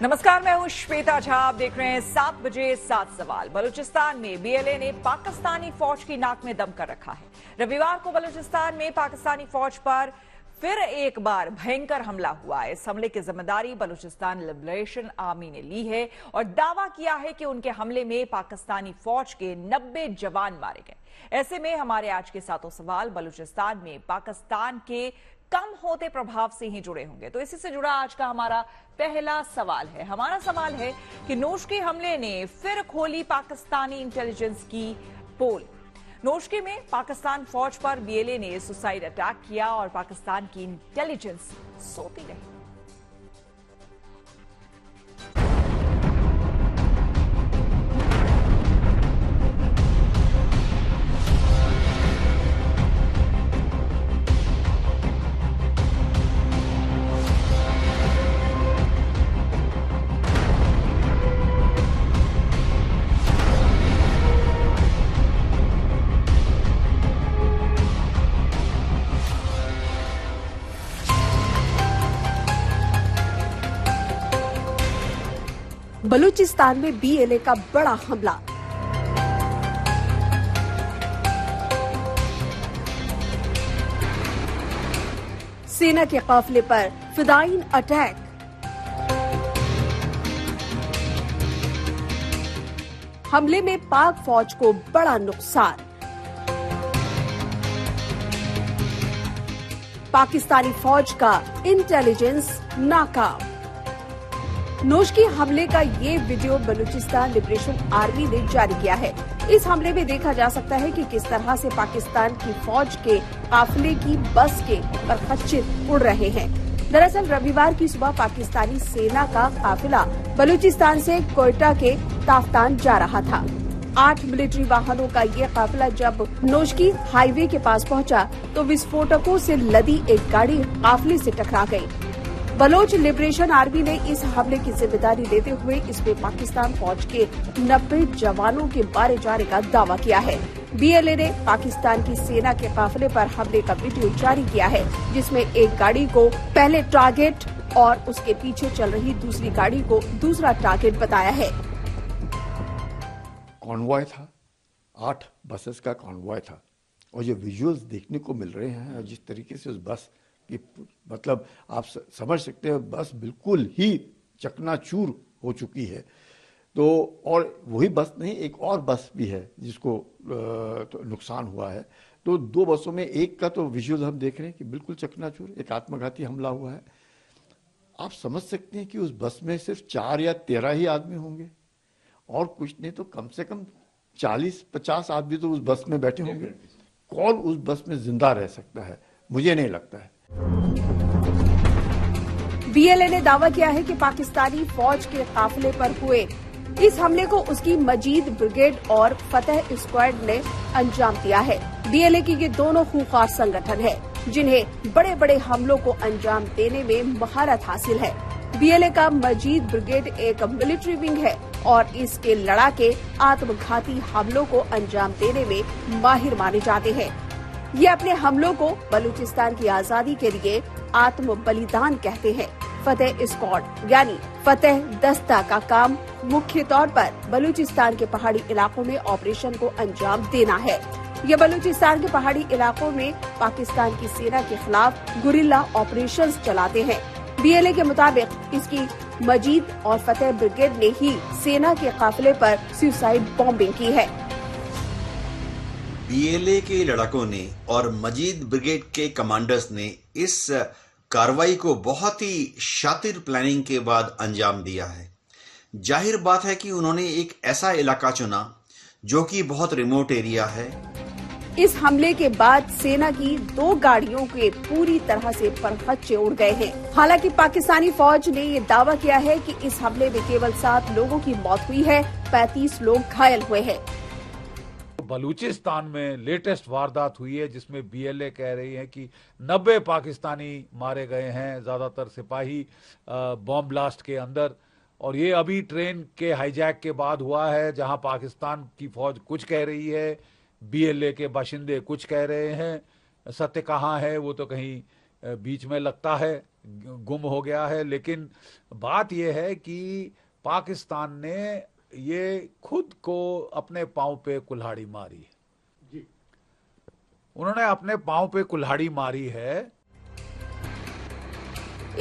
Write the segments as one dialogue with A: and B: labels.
A: नमस्कार, मैं हूं श्वेता झा। आप देख रहे हैं 7 बजे 7 सवाल। बलूचिस्तान में बीएलए ने पाकिस्तानी फौज की नाक में दम कर रखा है। रविवार को बलूचिस्तान में पाकिस्तानी फौज पर फिर एक बार भयंकर हमला हुआ है। इस हमले की जिम्मेदारी बलूचिस्तान लिबरेशन आर्मी ने ली है और दावा किया है कि उनके हमले में पाकिस्तानी फौज के 90 जवान मारे गए। ऐसे में हमारे आज के 7 सवाल बलूचिस्तान में पाकिस्तान के कम होते प्रभाव से ही जुड़े होंगे। तो इसी से जुड़ा आज का हमारा पहला सवाल है। हमारा सवाल है कि नोशकी हमले ने फिर खोली पाकिस्तानी इंटेलिजेंस की पोल। नोशकी में पाकिस्तान फौज पर बीएलए ने सुसाइड अटैक किया और पाकिस्तान की इंटेलिजेंस सोती रही।
B: बलूचिस्तान में बीएलए का बड़ा हमला। सेना के काफिले पर फिदायीन अटैक। हमले में पाक फौज को बड़ा नुकसान। पाकिस्तानी फौज का इंटेलिजेंस नाकाम। नोशकी हमले का ये वीडियो बलूचिस्तान लिबरेशन आर्मी ने जारी किया है। इस हमले में देखा जा सकता है कि किस तरह से पाकिस्तान की फौज के काफिले की बस के परखच्चे उड़ रहे हैं। दरअसल रविवार की सुबह पाकिस्तानी सेना का काफिला बलूचिस्तान से कोयटा के ताफ्तान जा रहा था। 8 मिलिट्री वाहनों का ये काफिला जब नोशकी हाईवे के पास पहुंचा तो विस्फोटकों से लदी एक गाड़ी काफिले से टकरा गई। बलोच लिबरेशन आर्मी ने इस हमले की जिम्मेदारी लेते हुए इसमें पाकिस्तान फौज के 90 जवानों के मारे जाने का दावा किया है। बीएलए ने पाकिस्तान की सेना के काफिले पर हमले का वीडियो जारी किया है, जिसमें एक गाड़ी को पहले टारगेट और उसके पीछे चल रही दूसरी गाड़ी को दूसरा टारगेट बताया है।
C: कॉन्वॉय था, 8 बसेस का कॉन्वॉय था और ये विजुअल्स देखने को मिल रहे हैं और जिस तरीके से उस बस कि मतलब आप समझ सकते हैं बस बिल्कुल ही चकनाचूर हो चुकी है। तो और वही बस नहीं, एक और बस भी है जिसको तो नुकसान हुआ है। तो 2 बसों में एक का तो विजुअल हम देख रहे हैं कि बिल्कुल चकनाचूर, एक आत्मघाती हमला हुआ है। आप समझ सकते हैं कि उस बस में सिर्फ 4 या 13 ही आदमी होंगे और कुछ नहीं तो कम से कम 40-50 आदमी तो उस बस में बैठे होंगे। कौन उस बस में जिंदा रह सकता है? मुझे नहीं लगता है।
B: बीएलए ने दावा किया है कि पाकिस्तानी फौज के काफिले पर हुए इस हमले को उसकी मजीद ब्रिगेड और फतेह स्क्वाड ने अंजाम दिया है। बीएलए की ये दोनों खूंखार संगठन है जिन्हें बड़े बड़े हमलों को अंजाम देने में महारत हासिल है। बीएलए का मजीद ब्रिगेड एक मिलिट्री विंग है और इसके लड़ाके आत्मघाती हमलों को अंजाम देने में माहिर माने जाते हैं। ये अपने हमलों को बलूचिस्तान की आजादी के लिए आत्म बलिदान कहते हैं। फतेह स्क्वाड यानी फतेह दस्ता का काम मुख्य तौर पर बलूचिस्तान के पहाड़ी इलाकों में ऑपरेशन को अंजाम देना है। ये बलूचिस्तान के पहाड़ी इलाकों में पाकिस्तान की सेना के खिलाफ गुरिल्ला ऑपरेशंस चलाते हैं। बीएलए के मुताबिक इसकी मजीद और फतेह ब्रिगेड ने ही सेना के काफिले पर सुसाइड बॉम्बिंग की है।
D: बीएलए के लड़ाकों ने और मजीद ब्रिगेड के कमांडर्स ने इस कार्रवाई को बहुत ही शातिर प्लानिंग के बाद अंजाम दिया है। जाहिर बात है कि उन्होंने एक ऐसा इलाका चुना जो कि बहुत रिमोट एरिया है।
B: इस हमले के बाद सेना की 2 गाड़ियों के पूरी तरह से परखच्चे उड़ गए हैं। हालांकि पाकिस्तानी फौज ने ये दावा किया है कि इस हमले में केवल 7 लोगों की मौत हुई है, 35 लोग घायल हुए हैं।
E: बलूचिस्तान में लेटेस्ट वारदात हुई है जिसमें बीएलए कह रही है कि 90 पाकिस्तानी मारे गए हैं, ज्यादातर सिपाही बॉम्ब ब्लास्ट के अंदर। और ये अभी ट्रेन के हाईजैक के बाद हुआ है, जहां पाकिस्तान की फौज कुछ कह रही है, बीएलए के बाशिंदे कुछ कह रहे हैं। सत्य कहाँ है वो तो कहीं बीच में लगता है गुम हो गया है। लेकिन बात यह है कि पाकिस्तान ने ये खुद को अपने पांव पे कुल्हाड़ी मारी है। उन्होंने अपने पांव पे कुल्हाड़ी मारी है।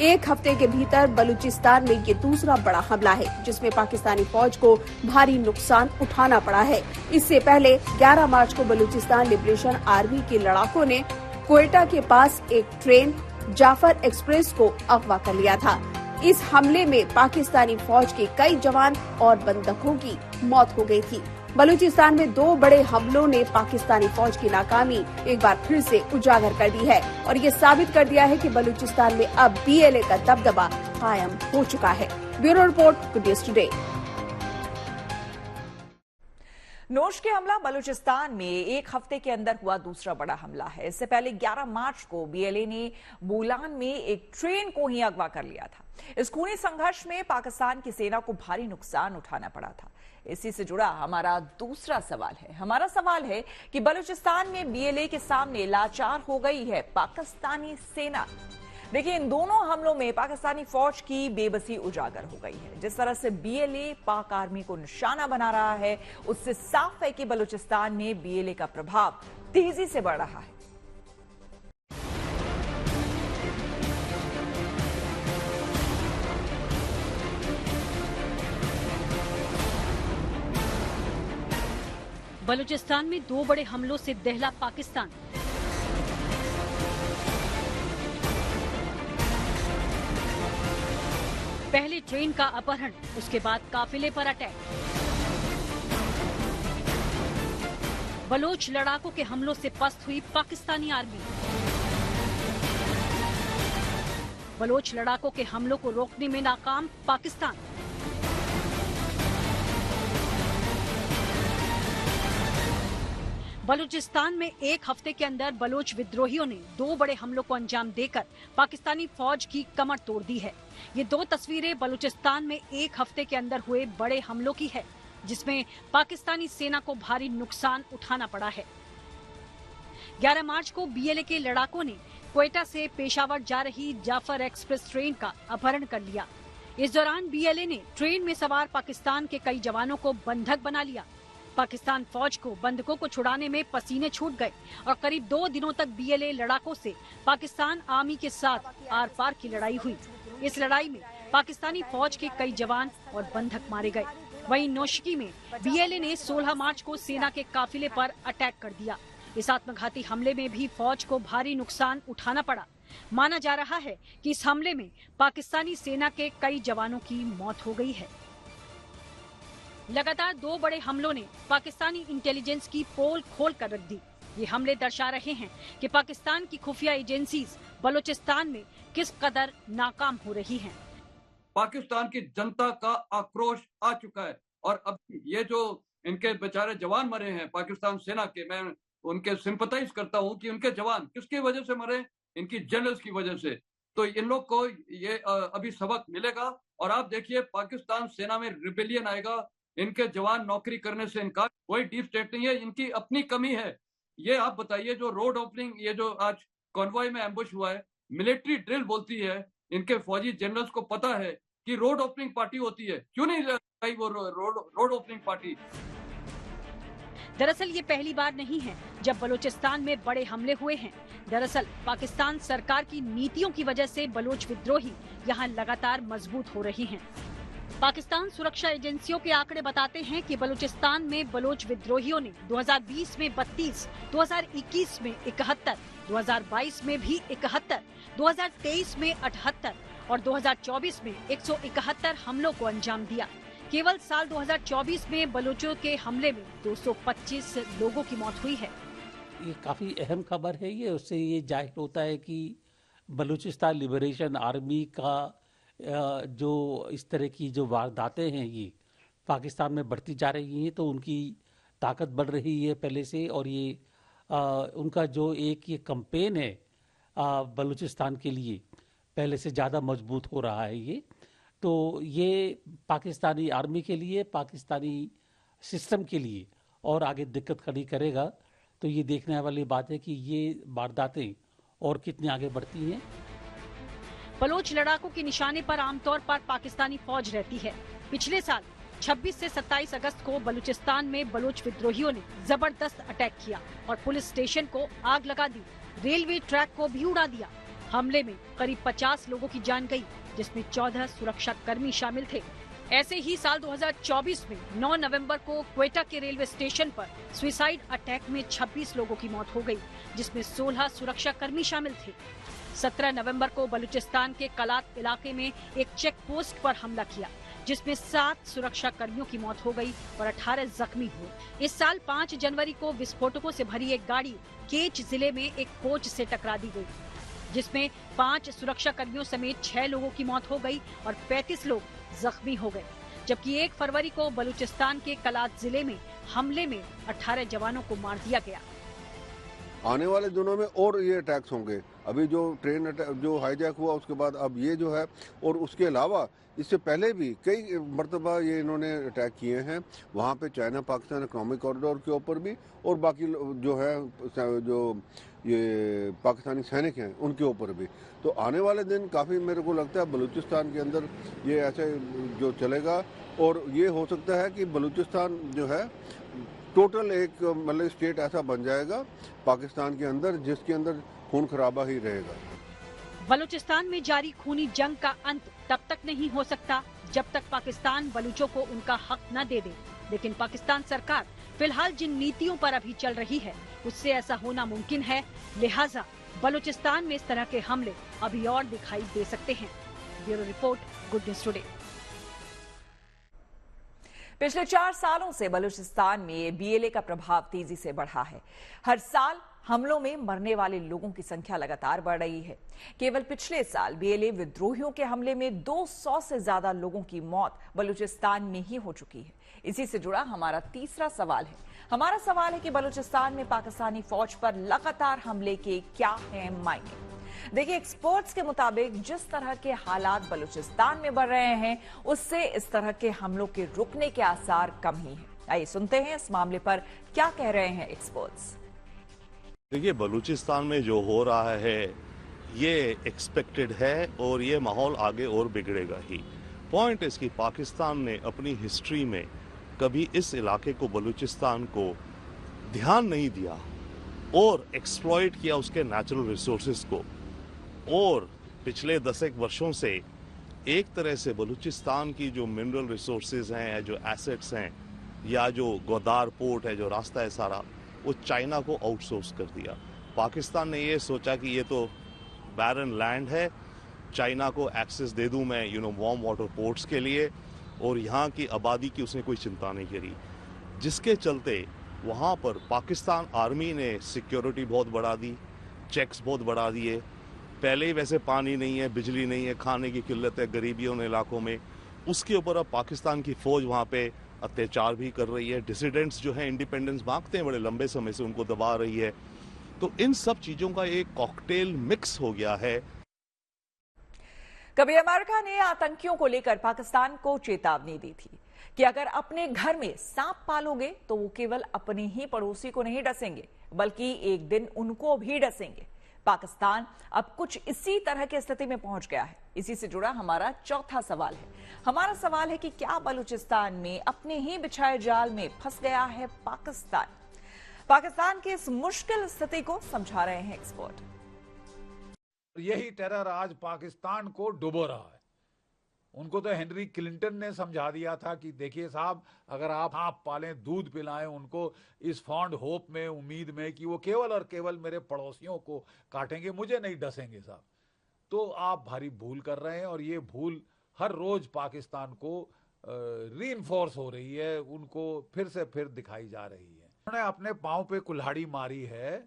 B: एक हफ्ते के भीतर बलूचिस्तान में ये दूसरा बड़ा हमला है जिसमें पाकिस्तानी फौज को भारी नुकसान उठाना पड़ा है। इससे पहले 11 मार्च को बलूचिस्तान लिबरेशन आर्मी के लड़ाकों ने क्वेटा के पास एक ट्रेन जाफर एक्सप्रेस को अगवा कर लिया था। इस हमले में पाकिस्तानी फौज के कई जवान और बंधकों की मौत हो गई थी। बलूचिस्तान में 2 बड़े हमलों ने पाकिस्तानी फौज की नाकामी एक बार फिर से उजागर कर दी है और ये साबित कर दिया है कि बलूचिस्तान में अब बीएलए का दबदबा कायम हो चुका है। Bureau report, good news today.
A: नोश के हमला बलूचिस्तान में एक हफ्ते के अंदर हुआ दूसरा बड़ा हमला है। इससे पहले 11 मार्च को बीएलए ने बोलान में एक ट्रेन को ही अगवा कर लिया था। इस खूनी संघर्ष में पाकिस्तान की सेना को भारी नुकसान उठाना पड़ा था। इसी से जुड़ा हमारा दूसरा सवाल है। हमारा सवाल है कि बलूचिस्तान में बीएलए के सामने लाचार हो गई है पाकिस्तानी सेना। देखिए, इन दोनों हमलों में पाकिस्तानी फौज की बेबसी उजागर हो गई है। जिस तरह से बीएलए पाक आर्मी को निशाना बना रहा है, उससे साफ है कि बलूचिस्तान में बीएलए का प्रभाव तेजी से बढ़ रहा है।
F: बलूचिस्तान में 2 बड़े हमलों से दहला पाकिस्तान। पहले ट्रेन का अपहरण, उसके बाद काफिले पर अटैक। बलोच लड़ाकों के हमलों से पस्त हुई पाकिस्तानी आर्मी। बलोच लड़ाकों के हमलों को रोकने में नाकाम पाकिस्तान। बलूचिस्तान में एक हफ्ते के अंदर बलोच विद्रोहियों ने 2 बड़े हमलों को अंजाम देकर पाकिस्तानी फौज की कमर तोड़ दी है। ये 2 तस्वीरें बलूचिस्तान में एक हफ्ते के अंदर हुए बड़े हमलों की है, जिसमें पाकिस्तानी सेना को भारी नुकसान उठाना पड़ा है। 11 मार्च को बीएलए के लड़ाकों ने क्वेटा से पेशावर जा रही जाफर एक्सप्रेस ट्रेन का अपहरण कर लिया। इस दौरान बीएलए ने ट्रेन में सवार पाकिस्तान के कई जवानों को बंधक बना लिया। पाकिस्तान फौज को बंधकों को छुड़ाने में पसीने छूट गए और करीब 2 दिनों तक बीएलए लड़ाकों से पाकिस्तान आर्मी के साथ आर पार की लड़ाई हुई। इस लड़ाई में पाकिस्तानी फौज के कई जवान और बंधक मारे गए। वहीं नौशकी में बीएलए ने 16 मार्च को सेना के काफिले पर अटैक कर दिया। इस आत्मघाती हमले में भी फौज को भारी नुकसान उठाना पड़ा। माना जा रहा है कि इस हमले में पाकिस्तानी सेना के कई जवानों की मौत हो गई है। लगातार 2 बड़े हमलों ने पाकिस्तानी इंटेलिजेंस की पोल खोल कर रख दी। ये हमले दर्शा रहे हैं कि पाकिस्तान की खुफिया एजेंसीज बलूचिस्तान में किस कदर नाकाम हो रही हैं।
G: पाकिस्तान की जनता का आक्रोश आ चुका है और अब ये जो इनके बेचारे जवान मरे हैं पाकिस्तान सेना के, मैं उनके सिंपथाइज करता हूं कि उनके जवान किसकी वजह से मरे, इनकी जनरल्स की वजह से। तो इन लोग को ये अभी सबक मिलेगा और आप देखिए पाकिस्तान सेना में रिबेलियन आएगा। इनके जवान नौकरी करने से इनकार, कोई डीप स्टेट नहीं है, इनकी अपनी कमी है। ये आप बताइए, जो रोड ओपनिंग, ये जो आज कॉन्वॉय में एम्बुश हुआ है, मिलिट्री ड्रिल बोलती है, इनके फौजी जनरल्स को पता है कि रोड ओपनिंग पार्टी होती है, क्यों नहीं लगाई वो रोड ओपनिंग पार्टी।
F: दरअसल ये पहली बार नहीं है जब बलूचिस्तान में बड़े हमले हुए हैं। दरअसल पाकिस्तान सरकार की नीतियों की वजह से बलोच विद्रोही यहाँ लगातार मजबूत हो रही हैं। पाकिस्तान सुरक्षा एजेंसियों के आंकड़े बताते हैं कि बलूचिस्तान में बलोच विद्रोहियों ने 2020 में 32, 2021 में 71, 2022 में भी 71, 2023 में 78 और 2024 में 171 हमलों को अंजाम दिया। केवल साल 2024 में बलोचों के हमले में 225 लोगों की मौत हुई है।
H: ये काफ़ी अहम खबर है। ये उससे ये जाहिर होता है कि बलूचिस्तान लिबरेशन आर्मी का जो इस तरह की जो वारदातें हैं ये पाकिस्तान में बढ़ती जा रही हैं, तो उनकी ताकत बढ़ रही है पहले से। और ये उनका जो एक ये कैंपेन है बलूचिस्तान के लिए पहले से ज़्यादा मजबूत हो रहा है ये। तो ये पाकिस्तानी आर्मी के लिए, पाकिस्तानी सिस्टम के लिए और आगे दिक्कत खड़ी करेगा। तो ये देखने वाली बात है कि ये वारदातें और कितनी आगे बढ़ती हैं।
F: बलोच लड़ाकों के निशाने पर आमतौर पर पाकिस्तानी फौज रहती है। पिछले साल 26 से 27 अगस्त को बलूचिस्तान में बलोच विद्रोहियों ने जबरदस्त अटैक किया और पुलिस स्टेशन को आग लगा दी, रेलवे ट्रैक को भी उड़ा दिया। हमले में करीब 50 लोगों की जान गई, जिसमें 14 सुरक्षा कर्मी शामिल थे। ऐसे ही साल 2024 में 9 नवंबर को क्वेटा के रेलवे स्टेशन पर सुसाइड अटैक में 26 लोगों की मौत हो गई, जिसमें 16 सुरक्षा कर्मी शामिल थे। 17 नवंबर को बलूचिस्तान के कलात इलाके में एक चेक पोस्ट पर हमला किया, जिसमें 7 सुरक्षा कर्मियों की मौत हो गई और 18 जख्मी हुए। इस साल 5 जनवरी को विस्फोटकों से भरी एक गाड़ी केच जिले में एक कोच से टकरा दी गई, जिसमें 5 सुरक्षा कर्मियों समेत 6 लोगों की मौत हो गई और 35 लोग जख्मी हो गए। जबकि 1 फरवरी को बलूचिस्तान के कलात जिले में हमले में 18 जवानों को मार दिया गया।
I: आने वाले दिनों में और ये अटैक्स होंगे। अभी जो ट्रेन जो हाईजैक हुआ उसके बाद अब ये जो है, और उसके अलावा इससे पहले भी कई मरतबा ये इन्होंने अटैक किए हैं वहाँ पे चाइना पाकिस्तान इकोनॉमिक कॉरिडोर के ऊपर भी, और बाकी जो है जो ये पाकिस्तानी सैनिक हैं उनके ऊपर भी। तो आने वाले दिन काफ़ी मेरे को लगता है बलूचिस्तान के अंदर ये ऐसे जो चलेगा, और ये हो सकता है कि बलूचिस्तान जो है टोटल एक मतलब स्टेट ऐसा बन जाएगा पाकिस्तान के अंदर जिसके अंदर खून खराबा ही रहेगा।
F: बलूचिस्तान में जारी खूनी जंग का अंत तब तक नहीं हो सकता जब तक पाकिस्तान बलूचों को उनका हक न दे दे। लेकिन पाकिस्तान सरकार फिलहाल जिन नीतियों पर अभी चल रही है उससे ऐसा होना मुमकिन है, लिहाजा बलूचिस्तान में इस तरह के हमले अभी और दिखाई दे सकते हैं। Bureau report, good news today.
A: पिछले 4 सालों से बलूचिस्तान में बीएलए का प्रभाव तेजी से बढ़ा है। हर साल हमलों में मरने वाले लोगों की संख्या लगातार बढ़ रही है। केवल पिछले साल बीएलए विद्रोहियों के हमले में 200 से ज्यादा लोगों की मौत बलूचिस्तान में ही हो चुकी है। इसी से जुड़ा हमारा तीसरा सवाल है। हमारा सवाल है कि बलूचिस्तान में पाकिस्तानी फौज पर लगातार हमले के क्या हैं मायने। देखिए, एक्सपर्ट्स के मुताबिक जिस तरह के हालात बलूचिस्तान में बढ़ रहे हैं उससे इस तरह के हमलों के रुकने के आसार कम ही हैं। आइए सुनते हैं इस मामले पर क्या कह रहे हैं एक्सपर्ट्स।
J: देखिए, बलूचिस्तान में जो हो रहा है ये एक्सपेक्टेड है और ये माहौल आगे और बिगड़ेगा ही। पॉइंट इसकी पाकिस्तान ने अपनी हिस्ट्री में कभी इस इलाके को, बलूचिस्तान को ध्यान नहीं दिया और एक्सप्लॉइट किया उसके नेचुरल रिसोर्सेज को। और पिछले 10 वर्षों से एक तरह से बलूचिस्तान की जो मिनरल रिसोर्सेज हैं या जो एसेट्स हैं या जो गोदार पोर्ट है, जो रास्ता है सारा, वो चाइना को आउटसोर्स कर दिया। पाकिस्तान ने ये सोचा कि ये तो बैरन लैंड है, चाइना को एक्सेस दे दूं मैं वार्म वाटर पोर्ट्स के लिए, और यहाँ की आबादी की उसने कोई चिंता नहीं करी, जिसके चलते वहाँ पर पाकिस्तान आर्मी ने सिक्योरिटी बहुत बढ़ा दी, चेक्स बहुत बढ़ा दिए। पहले ही वैसे पानी नहीं है, बिजली नहीं है, खाने की किल्लत है गरीबी उन इलाकों में, उसके ऊपर अब पाकिस्तान की फौज वहाँ पे अत्याचार भी कर रही है। डिसिडेंट्स जो है इंडिपेंडेंस मांगते हैं बड़े लंबे समय से, उनको दबा रही है। तो इन सब चीजों का एक कॉकटेल मिक्स हो गया है।
A: कभी अमेरिका ने आतंकियों को लेकर पाकिस्तान को चेतावनी दी थी कि अगर अपने घर में सांप पालोगे तो वो केवल अपने ही पड़ोसी को नहीं डसेंगे बल्कि एक दिन उनको भी डसेंगे। पाकिस्तान अब कुछ इसी तरह की स्थिति में पहुंच गया है। इसी से जुड़ा हमारा चौथा सवाल है। हमारा सवाल है कि क्या बलूचिस्तान में अपने ही बिछाए जाल में फंस गया है पाकिस्तान? पाकिस्तान की इस मुश्किल स्थिति को समझा रहे हैं एक्सपर्ट।
E: यही टेरर आज पाकिस्तान को डुबो रहा है। उनको तो हेनरी क्लिंटन ने समझा दिया था कि देखिए साहब, अगर आप सांप पालें, दूध पिलाएं उनको, इस फॉन्ड होप में, उम्मीद में कि वो केवल और केवल मेरे पड़ोसियों को काटेंगे, मुझे नहीं डसेंगे साहब, तो आप भारी भूल कर रहे हैं। और ये भूल हर रोज पाकिस्तान को रीइंफोर्स हो रही है, उनको फिर से फिर दिखाई जा रही है। उन्होंने अपने पांव पे कुल्हाड़ी मारी है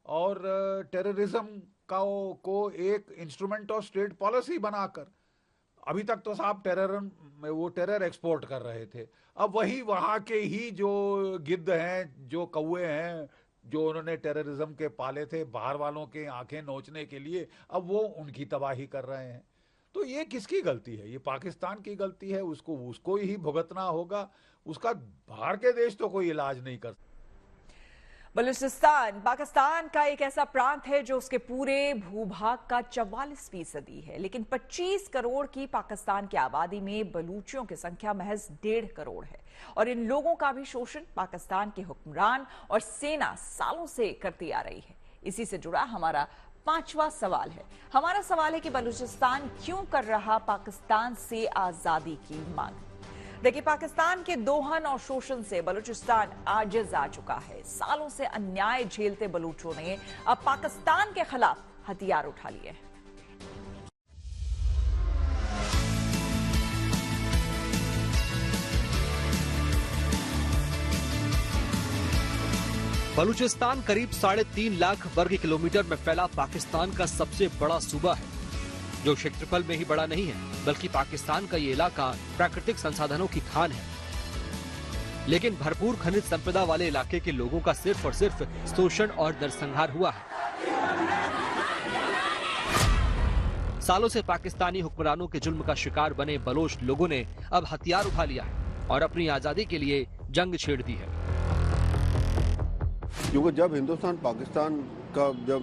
E: और टेररिज्म को एक इंस्ट्रूमेंट ऑफ स्टेट पॉलिसी बनाकर, अभी तक तो साहब टेरर एक्सपोर्ट कर रहे थे, अब वही वहां के ही जो गिद्ध हैं, जो कौवे हैं, जो उन्होंने टेररिज्म के पाले थे बाहर वालों के आंखें नोचने के लिए, अब वो उनकी तबाही कर रहे हैं। तो ये किसकी गलती है? ये पाकिस्तान की गलती है, उसको ही भुगतना होगा। उसका बाहर के देश तो कोई इलाज नहीं कर।
A: बलूचिस्तान पाकिस्तान का एक ऐसा प्रांत है जो उसके पूरे भूभाग का 44% है, लेकिन 25 करोड़ की पाकिस्तान की आबादी में बलूचियों की संख्या महज 1.5 करोड़ है और इन लोगों का भी शोषण पाकिस्तान के हुक्मरान और सेना सालों से करती आ रही है। इसी से जुड़ा हमारा 5वां सवाल है। हमारा सवाल है कि बलूचिस्तान क्यों कर रहा पाकिस्तान से आजादी की मांग। देखिए, पाकिस्तान के दोहन और शोषण से बलूचिस्तान आजिज आ चुका है। सालों से अन्याय झेलते बलूचों ने अब पाकिस्तान के खिलाफ हथियार उठा लिए हैं।
K: बलूचिस्तान करीब 3.5 लाख वर्ग किलोमीटर में फैला पाकिस्तान का सबसे बड़ा सूबा है, जो क्षेत्रफल में ही बड़ा नहीं है बल्कि पाकिस्तान का ये इलाका प्राकृतिक संसाधनों की खान है। लेकिन भरपूर खनिज संपदा वाले इलाके के लोगों का सिर्फ और सिर्फ शोषण और नरसंहार हुआ है। सालों से पाकिस्तानी हुक्मरानों के जुल्म का शिकार बने बलोच लोगों ने अब हथियार उठा लिया है और अपनी आजादी के लिए जंग छेड़ दी है।
I: क्योंकि जब हिंदुस्तान पाकिस्तान का जब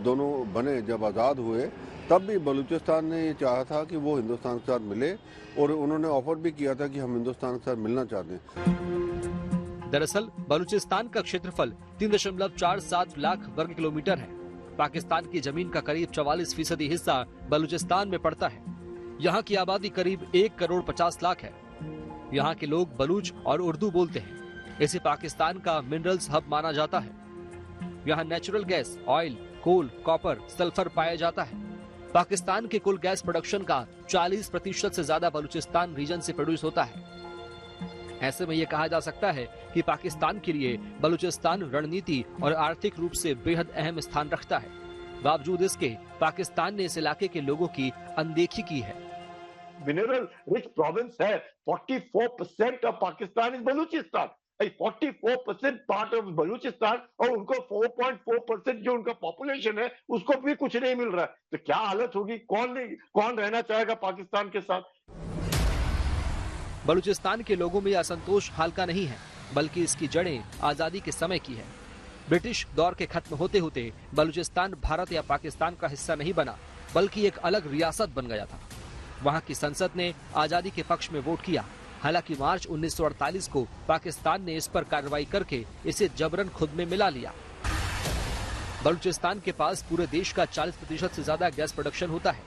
I: दोनों बने, जब आज़ाद हुए, तब भी बलूचिस्तान ने ये चाहा था कि वो हिंदुस्तान के साथ मिले और उन्होंने ऑफर भी किया था कि हम हिंदुस्तान के साथ मिलना चाहते हैं।
K: दरअसल बलूचिस्तान का क्षेत्रफल 3.47 लाख वर्ग किलोमीटर है। पाकिस्तान की जमीन का करीब 44% हिस्सा बलूचिस्तान में पड़ता है। यहाँ की आबादी करीब 1 करोड़ 50 लाख है। यहाँ के लोग बलूच और उर्दू बोलते हैं। इसे पाकिस्तान का मिनरल्स हब माना जाता है। यहाँ नेचुरल गैस, ऑयल, कोल, कॉपर, सल्फर पाया जाता है। पाकिस्तान के कुल गैस प्रोडक्शन का 40% से ज्यादा बलूचिस्तान रीजन से प्रोड्यूस होता है। ऐसे में यह कहा जा सकता है कि पाकिस्तान के लिए बलूचिस्तान रणनीति और आर्थिक रूप से बेहद अहम स्थान रखता है। बावजूद इसके पाकिस्तान ने इस इलाके के लोगों की अनदेखी की है।
L: मिनरल रिच प्रोविंस है। 44% of Pakistan is Balochistan. 44% part of Balochistan, और उनको 4.4% जो उनका पॉपुलेशन है उसको भी कुछ नहीं मिल रहा है। तो क्या हालत होगी? कौन रहना चाहेगा पाकिस्तान के साथ?
K: बलूचिस्तान के लोगों में असंतोष हाल का नहीं है, बल्कि इसकी जड़ें आजादी के समय की है। ब्रिटिश दौर के खत्म होते होते बलूचिस्तान भारत या पाकिस्तान का हिस्सा नहीं बना, बल्कि एक अलग रियासत बन गया था। वहाँ की संसद ने आजादी के पक्ष में वोट किया। हालांकि मार्च 1948 को पाकिस्तान ने इस पर कार्रवाई करके इसे जबरन खुद में मिला लिया। बलूचिस्तान के पास पूरे देश का 40% से ज्यादा गैस प्रोडक्शन होता है।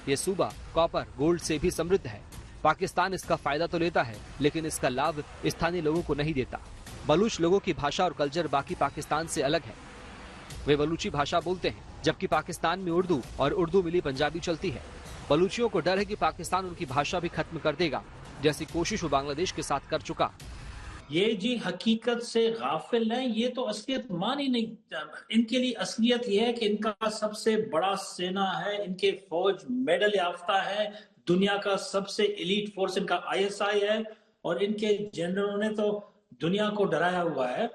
K: ये सूबा कॉपर, गोल्ड से भी समृद्ध है। पाकिस्तान इसका फायदा तो लेता है, लेकिन इसका लाभ स्थानीय लोगों को नहीं देता। बलूच लोगों की भाषा और कल्चर बाकी पाकिस्तान से अलग है। वे बलूची भाषा बोलते हैं, जबकि पाकिस्तान में उर्दू और उर्दू मिली पंजाबी चलती है। बलूचियों को डर है कि पाकिस्तान उनकी भाषा भी खत्म कर देगा, जैसी कोशिश वो बांग्लादेश के साथ कर चुका।
M: ये जी हकीकत से गाफिल है, ये तो असलियत मान ही नहीं। इनके लिए असलियत ये है कि इनका सबसे बड़ा सेना है, इनके फौज मेडल याफ्ता है, दुनिया का सबसे एलीट फोर्स इनका ISI है, और इनके जनरलों ने तो दुनिया को डराया हुआ है।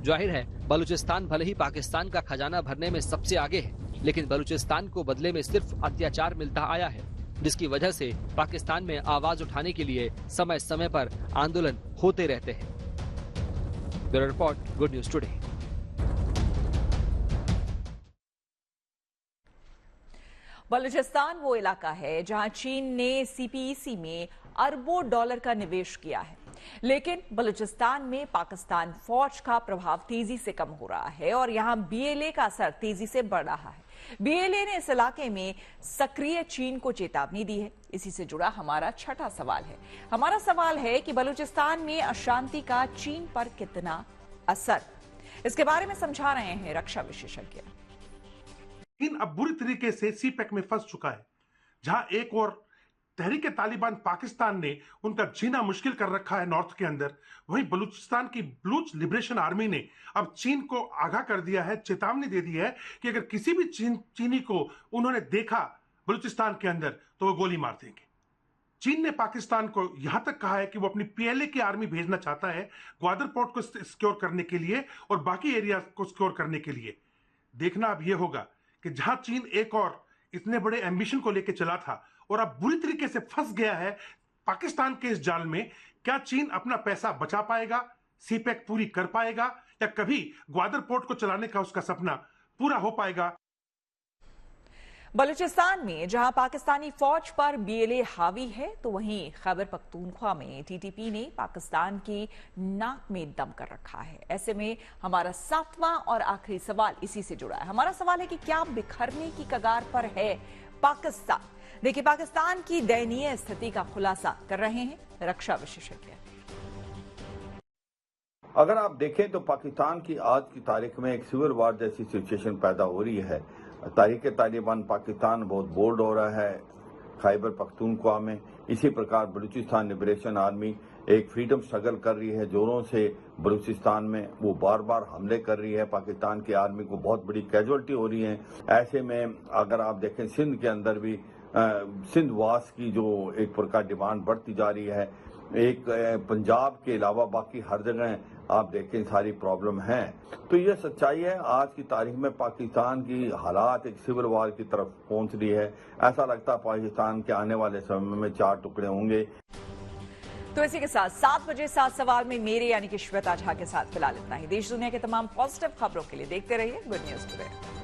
K: जाहिर है बलूचिस्तान भले ही पाकिस्तान का खजाना भरने में सबसे आगे है, लेकिन बलूचिस्तान को बदले में सिर्फ अत्याचार मिलता आया है, जिसकी वजह से पाकिस्तान में आवाज उठाने के लिए समय समय पर आंदोलन होते रहते हैं। Bureau report, good news today.
A: Balochistan वो इलाका है जहां चीन ने CPEC में अरबों डॉलर का निवेश किया है, लेकिन बलूचिस्तान में पाकिस्तान फौज का प्रभाव तेजी से कम हो रहा है और यहां BLA का असर तेजी से बढ़ रहा है। BLA ने इस इलाके में सक्रिय चीन को चेतावनी दी है। इसी से जुड़ा हमारा 6वां सवाल है। हमारा सवाल है कि बलूचिस्तान में अशांति का चीन पर कितना असर। इसके बारे में समझा रहे हैं रक्षा विशेषज्ञ।
N: चीन अब बुरी तरीके से CPEC में फंस चुका है। जहां एक और तहरीक तालिबान पाकिस्तान ने उनका जीना मुश्किल कर रखा है नॉर्थ के अंदर, वहीं बलूचिस्तान की बलूच लिबरेशन आर्मी ने अब चीन को आगाह कर दिया है, चेतावनी दे दी है कि अगर किसी भी चीनी को उन्होंने देखा बलूचिस्तान के अंदर तो वो गोली मार देंगे। चीन ने पाकिस्तान को यहां तक कहा है कि वो अपनी PLA की आर्मी भेजना चाहता है ग्वादर पोर्ट को सिक्योर करने के लिए और बाकी एरिया को सिक्योर करने के लिए। देखना अब यह होगा कि जहां चीन एक और इतने बड़े एम्बिशन को लेकर चला था और अब बुरी तरीके से फंस गया है पाकिस्तान के इस जाल में, क्या चीन अपना पैसा बचा पाएगा, CPEC पूरी कर पाएगा, या कभी ग्वादर पोर्ट को चलाने का उसका सपना पूरा हो पाएगा।
A: बलूचिस्तान में जहां पाकिस्तानी फौज पर बीएलए हावी है, तो वहीं खैबर पख्तूनख्वा में टीटीपी ने पाकिस्तान की नाक में दम कर रखा है। ऐसे में हमारा 7वां और आखिरी सवाल इसी से जुड़ा है। हमारा सवाल है कि क्या बिखरने की कगार पर है पाकिस्तान? देखिए, पाकिस्तान की दयनीय स्थिति का खुलासा कर रहे हैं रक्षा विशेषज्ञ।
O: अगर आप देखें तो पाकिस्तान की आज की तारीख में एक सिविल वार जैसी सिचुएशन पैदा हो रही है। तारीख तालिबान पाकिस्तान बहुत बोल्ड हो रहा है खैबर पख्तूनख्वा में। इसी प्रकार बलूचिस्तान लिबरेशन आर्मी एक फ्रीडम स्ट्रगल कर रही है जोरों से बलूचिस्तान में। वो बार बार हमले कर रही है, पाकिस्तान की आर्मी को बहुत बड़ी कैजुअल्टी हो रही है। ऐसे में अगर आप देखें सिंध के अंदर भी सिंध वास की जो एक प्रकार डिमांड बढ़ती जा रही है। एक पंजाब के अलावा बाकी हर जगह आप देखें सारी प्रॉब्लम है। तो ये सच्चाई है, आज की तारीख में पाकिस्तान की हालात एक सिविल वार की तरफ पहुंच रही है। ऐसा लगता है पाकिस्तान के आने वाले समय में 4 टुकड़े होंगे।
A: तो इसी के साथ 7 बजे 7 सवाल में मेरे यानी कि श्वेता झा के साथ फिलहाल इतना ही। देश दुनिया के तमाम पॉजिटिव खबरों के लिए देखते रहिए गुड न्यूज टुडे।